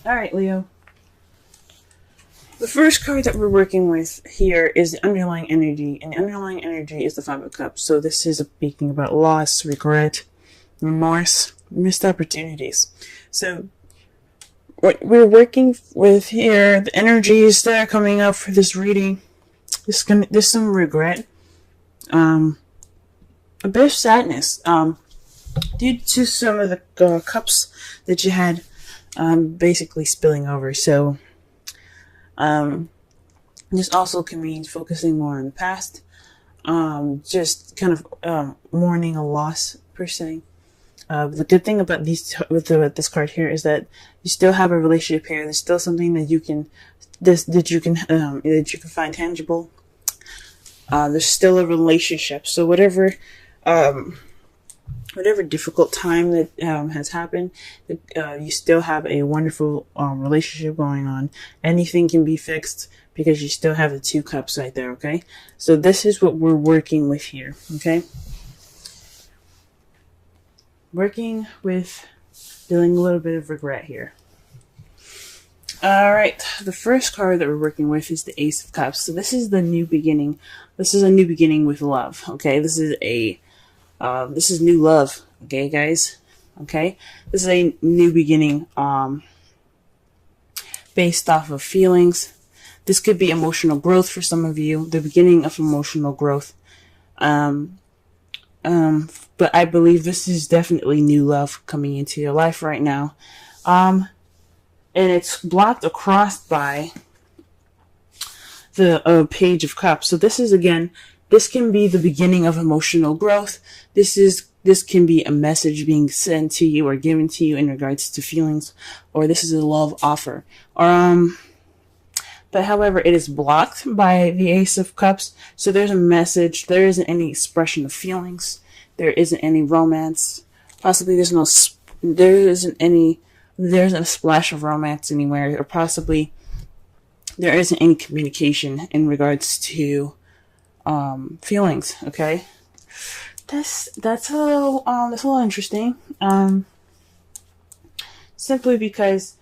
Alright, Leo. The first card that we're working with here is the underlying energy, and the underlying energy is the Five of Cups. So this is speaking about loss, regret, remorse, missed opportunities. So what we're working with here, the energies that are coming up for this reading, there's some regret, a bit of sadness, due to some of the cups that you had basically spilling over. So this also can mean focusing more on the past, just kind of mourning a loss per se. The good thing about this card here is that you still have a relationship here. There's still something that you can find tangible. There's still a relationship. So whatever difficult time that has happened, you still have a wonderful relationship going on. Anything can be fixed because you still have the Two Cups right there, okay? So this is what we're working with here, okay? Working with feeling a little bit of regret here. Alright, the first card that we're working with is the Ace of Cups. So this is the new beginning. This is a new beginning with love, okay? This is new love, okay, guys? Okay? This is a new beginning, based off of feelings. This could be emotional growth for some of you, the beginning of emotional growth. But I believe this is definitely new love coming into your life right now. And it's blocked across by the Page of Cups. So this is, again, this can be the beginning of emotional growth. This can be a message being sent to you or given to you in regards to feelings, or this is a love offer. But however, it is blocked by the Ace of Cups. So there's a message. There isn't any expression of feelings. There isn't any romance. Possibly there isn't a splash of romance anywhere, or possibly there isn't any communication in regards to feelings. Okay, that's a little interesting. Simply because,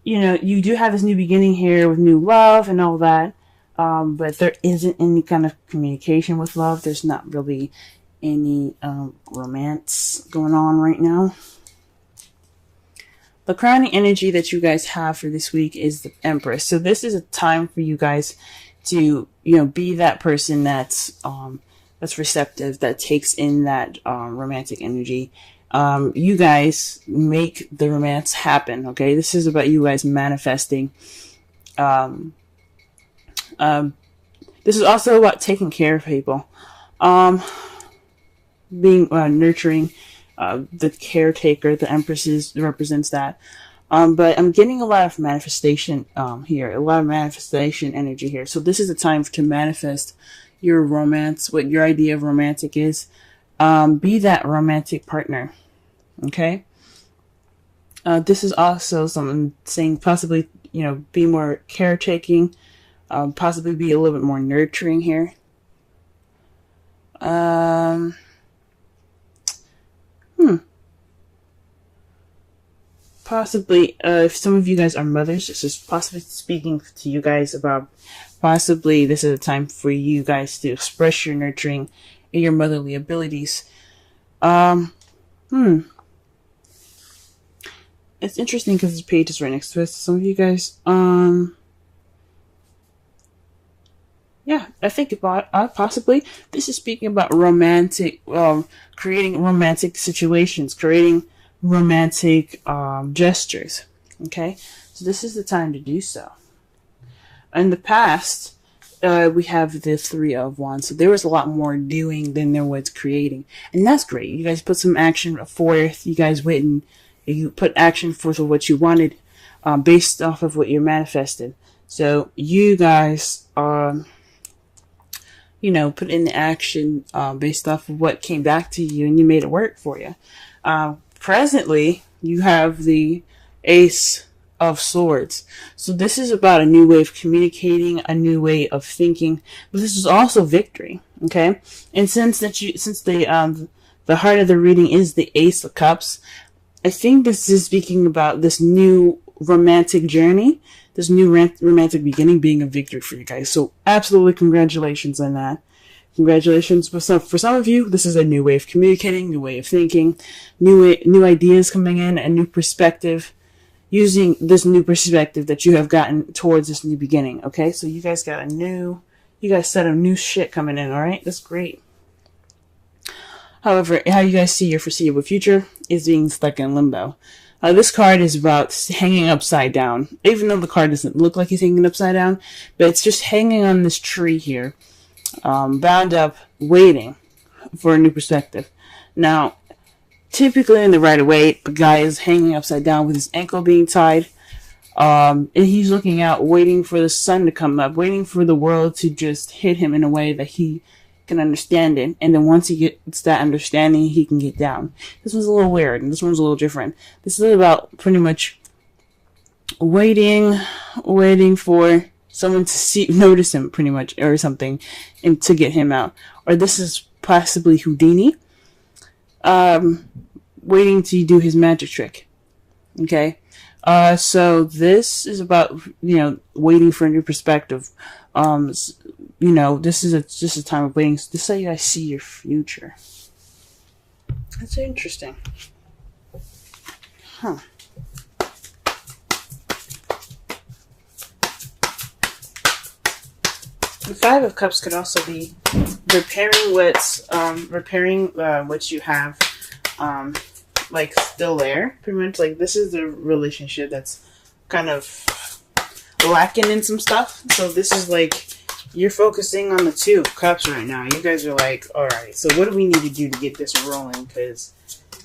you know, you do have this new beginning here with new love and all that, but there isn't any kind of communication with love. There's not really any romance going on right now. The crowning energy that you guys have for this week is the Empress. So this is a time for you guys to, you know, be that person that's receptive, that takes in that romantic energy. You guys make the romance happen, okay? This is about you guys manifesting. This is also about taking care of people. Being nurturing, the caretaker, the Empress represents that. But I'm getting a lot of manifestation here, a lot of manifestation energy here. So this is a time to manifest your romance, what your idea of romantic is. Be that romantic partner, okay? This is also something saying possibly, you know, be more caretaking, possibly be a little bit more nurturing here. Possibly, if some of you guys are mothers, this is possibly speaking to you guys about possibly this is a time for you guys to express your nurturing and your motherly abilities. It's interesting because this page is right next to us. Some of you guys, yeah, I think about possibly this is speaking about romantic, creating romantic situations, creating romantic gestures. Okay, so this is the time to do so. In the past, we have the Three of Wands, so there was a lot more doing than there was creating, and that's great. You guys put some action forth. You guys went and you put action forth of what you wanted, based off of what you manifested. So you guys, you know, put in the action based off of what came back to you, and you made it work for you. Presently, you have the Ace of Swords. So this is about a new way of communicating, a new way of thinking, but this is also victory. Okay, and since the heart of the reading is the Ace of Cups, I think this is speaking about this new romantic journey, this new romantic beginning being a victory for you guys. So absolutely congratulations on that. Congratulations. For some of you, this is a new way of communicating, new way of thinking, new ideas coming in, a new perspective, using this new perspective that you have gotten towards this new beginning. Okay, so you guys got a set of new shit coming in. All right, that's great. However, how you guys see your foreseeable future is being stuck in limbo. This card is about hanging upside down, even though the card doesn't look like he's hanging upside down, but it's just hanging on this tree here. Bound up, waiting for a new perspective. Now, typically in the Rider-Waite, the guy is hanging upside down with his ankle being tied, and he's looking out, waiting for the sun to come up, waiting for the world to just hit him in a way that he can understand it, and then once he gets that understanding, he can get down. This one's a little weird, and this one's a little different. This is about pretty much waiting for someone to notice him, pretty much, or something, and to get him out. Or this is possibly Houdini, waiting to do his magic trick. Okay, so this is about, waiting for a new perspective. This is just a time of waiting. This is how you guys see your future. That's interesting. Huh. The Five of Cups could also be repairing what you have, still there. Pretty much, this is the relationship that's kind of lacking in some stuff. So this is you're focusing on the Two of Cups right now. You guys are all right. So what do we need to do to get this rolling? Because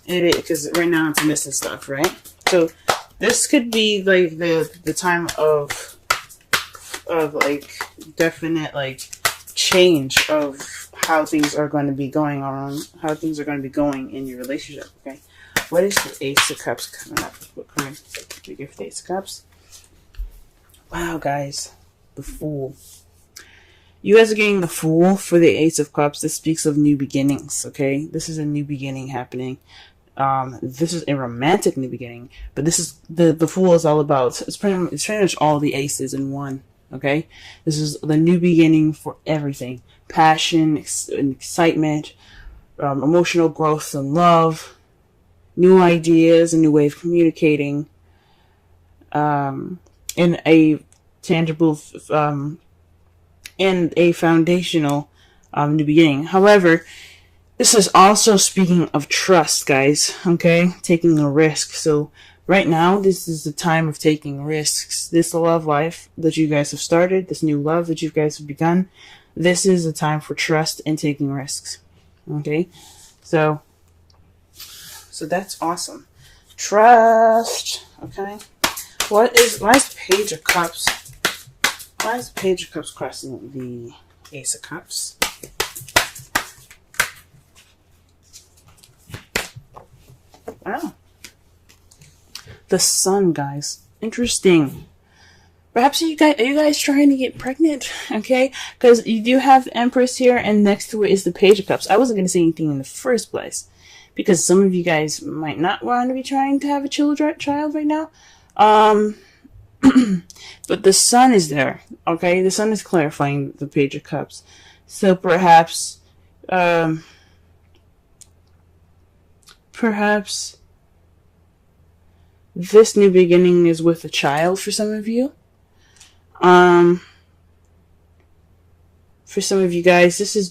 right now it's missing stuff, right? So this could be the time of definite change of how things are going to be going on, how things are going to be going in your relationship. Okay, what is the Ace of Cups coming up? What card do you give the Ace of Cups? Wow, guys, the Fool. You guys are getting the Fool for the Ace of Cups. This speaks of new beginnings. Okay, this is a new beginning happening. This is a romantic new beginning, but this is the Fool is all about. It's pretty much all the aces in one. Okay, this is the new beginning for everything: passion, excitement, emotional growth and love, new ideas, a new way of communicating, in a tangible, and a foundational new beginning. However, this is also speaking of trust, guys. Okay, taking a risk. So right now, this is the time of taking risks. This love life that you guys have started, this new love that you guys have begun, this is the time for trust and taking risks. Okay? So that's awesome. Trust. Okay? Why is the Page of Cups? Why is the Page of Cups crossing the Ace of Cups? Wow. The Sun, guys. Interesting. Perhaps are you guys trying to get pregnant? Okay, because you do have the Empress here, and next to it is the Page of Cups. I wasn't going to say anything in the first place, because some of you guys might not want to be trying to have a child right now. But the Sun is there. Okay, the Sun is clarifying the Page of Cups. So perhaps this new beginning is with a child for some of you. For some of you guys, this is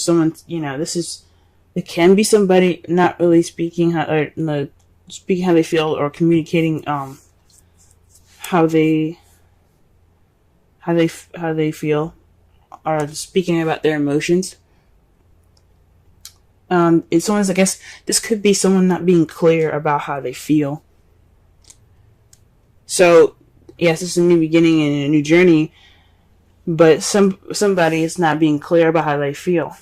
someone, it can be somebody not really speaking how they feel, or communicating how they feel, or speaking about their emotions. It's someone's, I guess this could be someone not being clear about how they feel. So, yes, it's a new beginning and a new journey, but somebody is not being clear about how they feel.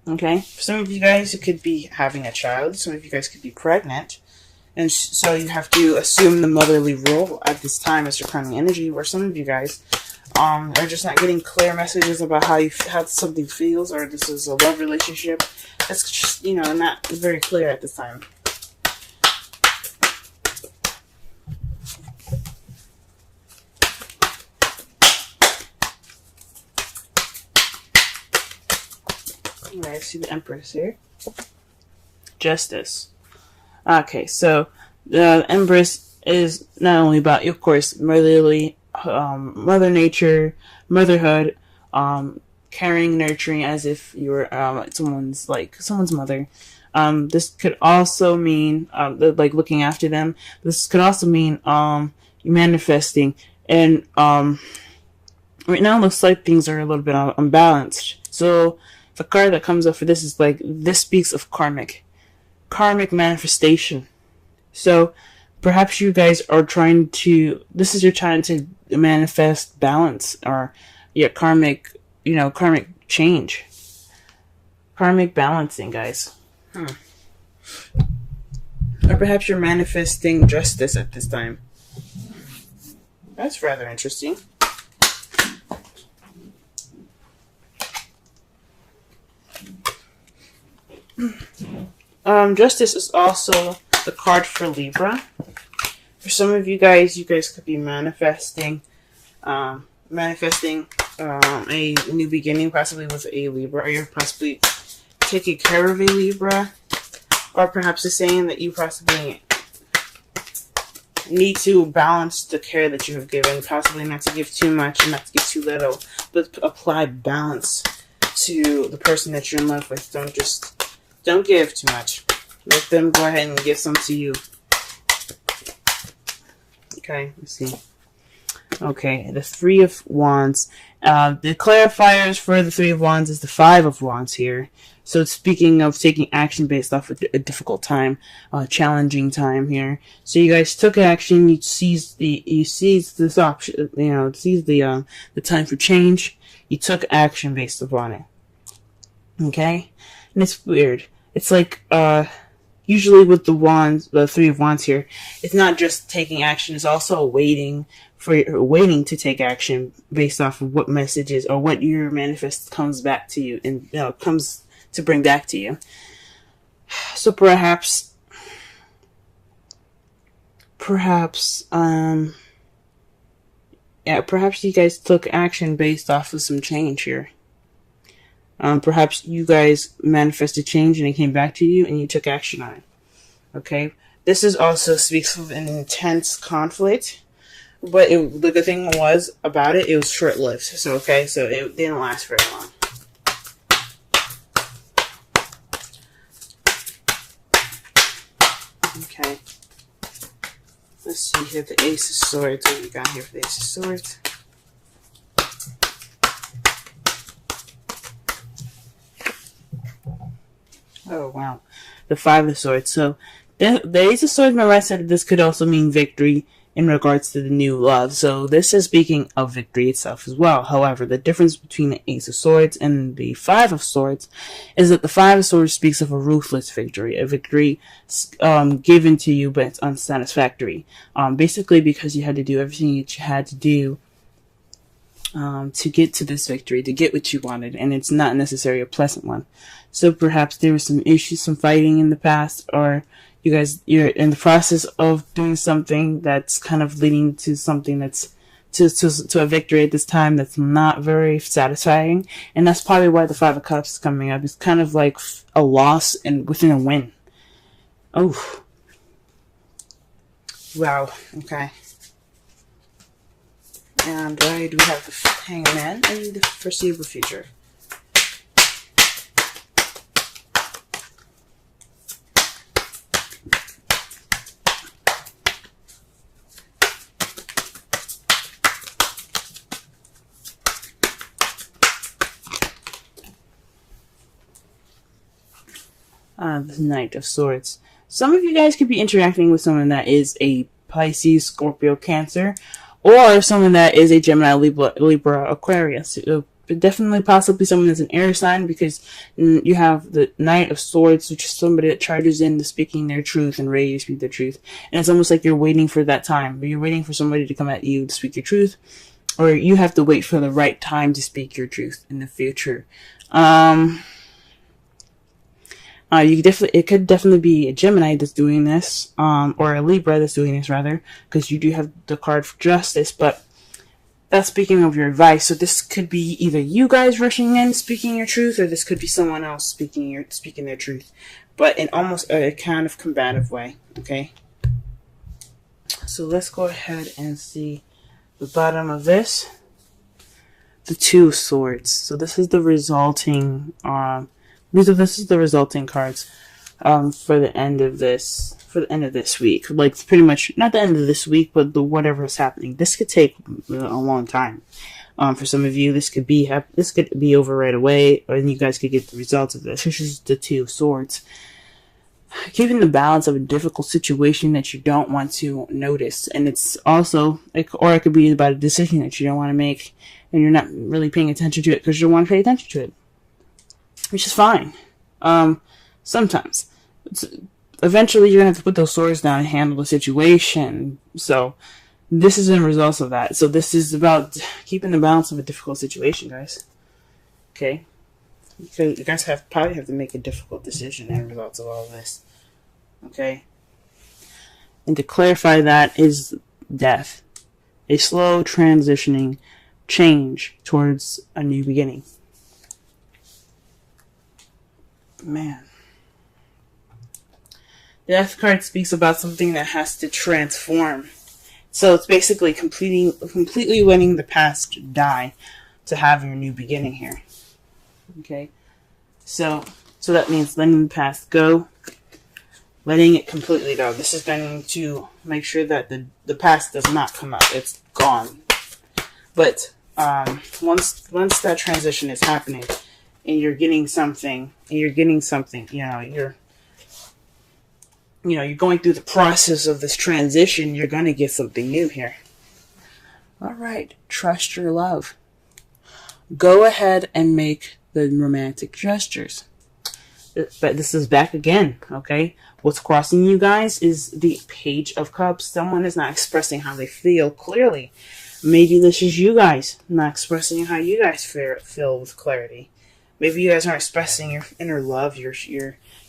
Okay? For some of you guys, it could be having a child. Some of you guys could be pregnant. And so you have to assume the motherly role at this time as your crowning energy, where some of you guys are just not getting clear messages about how something feels, or this is a love relationship. That's just, not very clear at this time. I see the Empress here. Justice. Okay, so the Empress is not only about, of course, motherly, mother nature, motherhood, caring, nurturing, as if you were someone's mother. This could also mean like looking after them. This could also mean manifesting. And right now it looks like things are a little bit unbalanced. So the card that comes up for this is like, this speaks of karmic manifestation. So perhaps you guys are trying to, this is your time to manifest balance, or karmic change. Karmic balancing, guys. Or perhaps you're manifesting justice at this time. That's rather interesting. Justice is also the card for Libra. For some of you guys could be manifesting a new beginning, possibly with a Libra, or you're possibly taking care of a Libra, or perhaps it's saying that you possibly need to balance the care that you have given, possibly not to give too much and not to give too little, but apply balance to the person that you're in love with. Don't give too much. Let them go ahead and give some to you. Okay, let's see. Okay, the Three of Wands. The clarifiers for the Three of Wands is the Five of Wands here. So speaking of taking action based off of a difficult time, challenging time here. So you guys took action. You seized this option. Seized the time for change. You took action based upon it. Okay, and it's weird. It's like usually with the Three of Wands here, it's not just taking action. It's also waiting to take action based off of what messages or what your manifest comes back to you and comes to bring back to you. So perhaps you guys took action based off of some change here. Perhaps you guys manifested change and it came back to you and you took action on it. Okay? This is also speaks of an intense conflict, but the good thing was about it was short-lived. So it didn't last very long. Okay. Let's see here, the Ace of Swords. What we got here for the Ace of Swords? Oh, wow. The Five of Swords. So, the Ace of Swords, remember I said this could also mean victory in regards to the new love. So, this is speaking of victory itself as well. However, the difference between the Ace of Swords and the Five of Swords is that the Five of Swords speaks of a ruthless victory. A victory given to you, but it's unsatisfactory. Basically because you had to do everything that you had to do to get to this victory, to get what you wanted, and it's not necessarily a pleasant one. So perhaps there were some issues, some fighting in the past, or you're in the process of doing something that's kind of leading to something that's to a victory at this time that's not very satisfying, and that's probably why the Five of Cups is coming up. It's kind of like a loss and within a win. Oh, wow. Okay. And why do we have the Hangman in the foreseeable future? The Knight of Swords. Some of you guys could be interacting with someone that is a Pisces, Scorpio, Cancer, or someone that is a Gemini, Libra, Aquarius. Definitely possibly someone that's an air sign, because you have the Knight of Swords, which is somebody that charges in to speaking their truth and ready to speak their truth. And it's almost like you're waiting for that time. But you're waiting for somebody to come at you to speak your truth, or you have to wait for the right time to speak your truth in the future. It could definitely be a Gemini that's doing this, or a Libra that's doing this rather, because you do have the card for Justice. But That's speaking of your advice. So this could be either you guys rushing in speaking your truth, or this could be someone else speaking their truth, but in almost a kind of combative way. Okay. So let's go ahead and see the bottom of this. The Two of Swords. So this is the resulting. This is the resulting cards for the end of this. For the end of this week, like pretty much not the end of this week, but whatever is happening. This could take a long time. For some of you, this could be over right away, and you guys could get the results of this. This is the Two of Swords. Keeping the balance of a difficult situation that you don't want to notice, and it's also, or it could be about a decision that you don't want to make, and you're not really paying attention to it because you don't want to pay attention to it, which is fine. Sometimes, eventually you're gonna have to put those swords down and handle the situation. So, this is the results of that. So this is about keeping the balance of a difficult situation, guys. Okay. You guys probably have to make a difficult decision as a result of all of this. Okay? And to clarify, that is death. A slow transitioning change towards a new beginning. Man. The death card speaks about something that has to transform. So it's basically completely letting the past die to have your new beginning here. Okay, so that means letting the past go, letting it completely go. This is going to make sure that the past does not come up. It's gone. But once that transition is happening, and you're getting something, you're going through the process of this transition, you're going to get something new here. All right, trust your love. Go ahead and make the romantic gestures. But this is back again, okay? What's crossing you guys is the Page of Cups. Someone is not expressing how they feel clearly. Maybe this is you guys not expressing how you guys feel with clarity. Maybe you guys aren't expressing your inner love, your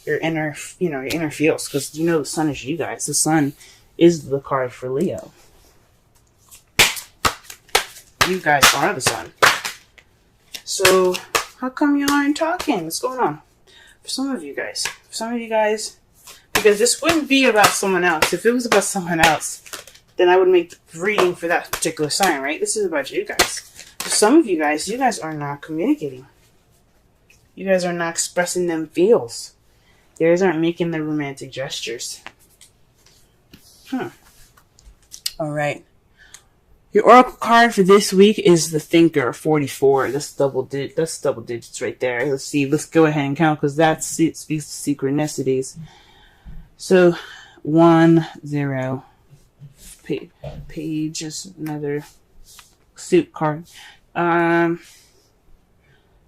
inner, your inner feels, because the sun is you guys. The sun is the card for Leo. You guys are the sun. So, how come you aren't talking? What's going on? For some of you guys, because this wouldn't be about someone else. If it was about someone else, then I would make the reading for that particular sign, right? This is about you guys. For some of you guys are not communicating. You guys are not expressing them feels. You guys aren't making the romantic gestures. All right. Your oracle card for this week is the Thinker, 44. That's double digits right there. Let's see. Let's go ahead and count, because that speaks to synchronicities. So 1, 0. Page is another suit card.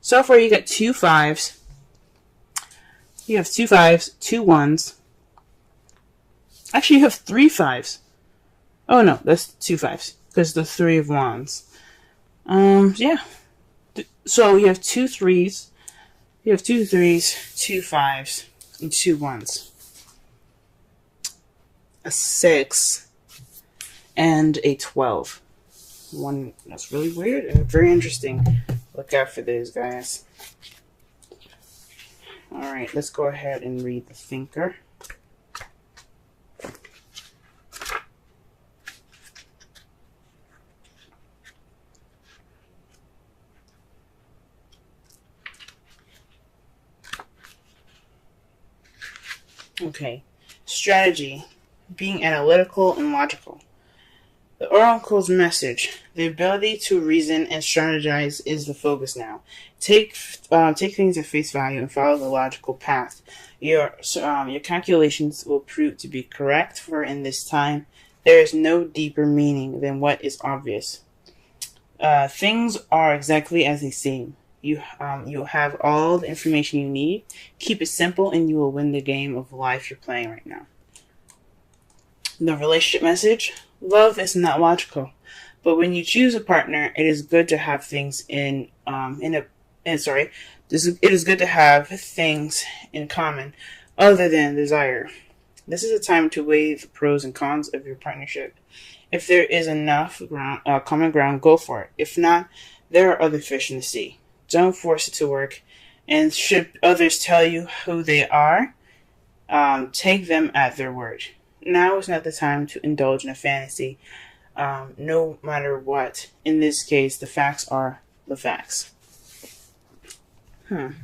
So far you got 2 5s. You have 2 5s, 2 1s. Actually, you have 3 5s. Oh no, that's 2 5s. Because the 3 of Wands. Yeah. So you have 2 3s. You have 2 3s, 2 5s, and 2 1s. A 6 and a 12. One that's really weird and very interesting. Look out for those guys. Alright, let's go ahead and read the Thinker. Okay, strategy, being analytical and logical. The oracle's message: the ability to reason and strategize is the focus now. Take things at face value and follow the logical path. Your calculations will prove to be correct, for in this time there is no deeper meaning than what is obvious. Things are exactly as they seem. You'll have all the information you need. Keep it simple and you will win the game of life you're playing right now. The relationship message: love is not logical, but when you choose a partner, it is good to have things it is good to have things in common other than desire. This is a time to weigh the pros and cons of your partnership. If there is enough common ground, go for it. If not, there are other fish in the sea. Don't force it to work. And should others tell you who they are, take them at their word. Now is not the time to indulge in a fantasy, no matter what. In this case, the facts are the facts. And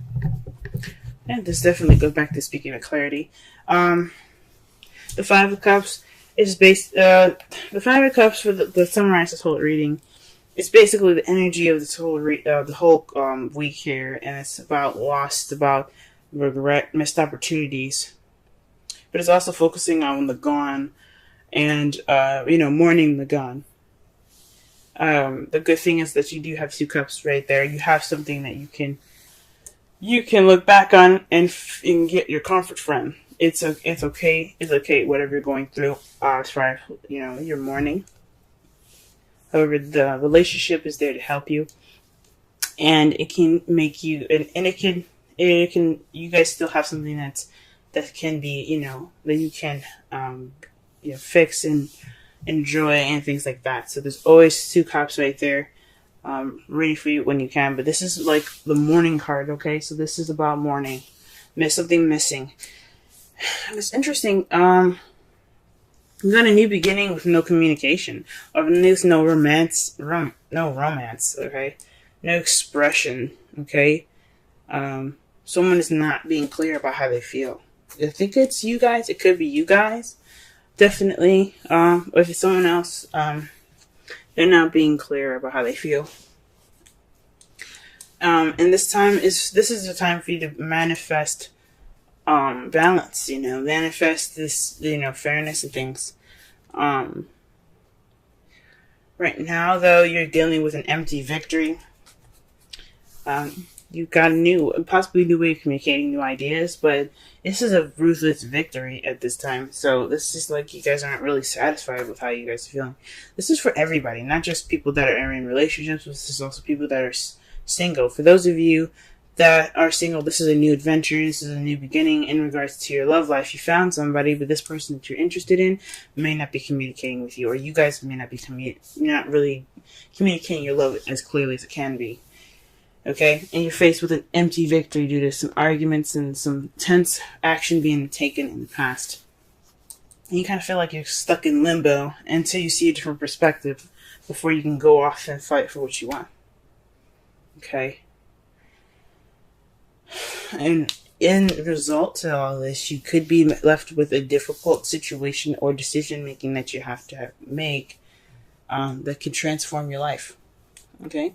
this definitely goes back to speaking of clarity. The Five of Cups is based. The Five of Cups, for the summarize this whole reading, it's basically the energy of this whole the whole week here, and it's about loss, about regret, missed opportunities, but it's also focusing on the gone, and mourning the gone. The good thing is that you do have two cups right there. You have something that you can look back on and get your comfort from. It's okay. It's okay. Whatever you're going through, as far as your mourning. However, the relationship is there to help you, and it can make you, and it can. You guys still have something that can be, that you can, fix and enjoy and things like that. So there's always two cups right there, ready for you when you can. But this is like the mourning card, okay? So this is about mourning, something missing. It's interesting. You got a new beginning with no communication, or there's no romance, okay? No expression, okay? Someone is not being clear about how they feel. I think it's you guys. It could be you guys, definitely. Or if it's someone else, they're not being clear about how they feel. And this is the time for you to manifest balance, manifest this, fairness and things. Right now, though, you're dealing with an empty victory. You've got possibly new way of communicating new ideas, but this is a ruthless victory at this time. So this is like you guys aren't really satisfied with how you guys are feeling. This is for everybody, not just people that are in relationships. This is also people that are single. For those of you that are single, this is a new adventure. This is a new beginning in regards to your love life. You found somebody, but this person that you're interested in may not be communicating with you, or you guys may not be not really communicating your love as clearly as it can be. Okay, and you're faced with an empty victory due to some arguments and some tense action being taken in the past. And you kind of feel like you're stuck in limbo until you see a different perspective before you can go off and fight for what you want. Okay. And in result to all this, you could be left with a difficult situation or decision making that you have to make that can transform your life. Okay.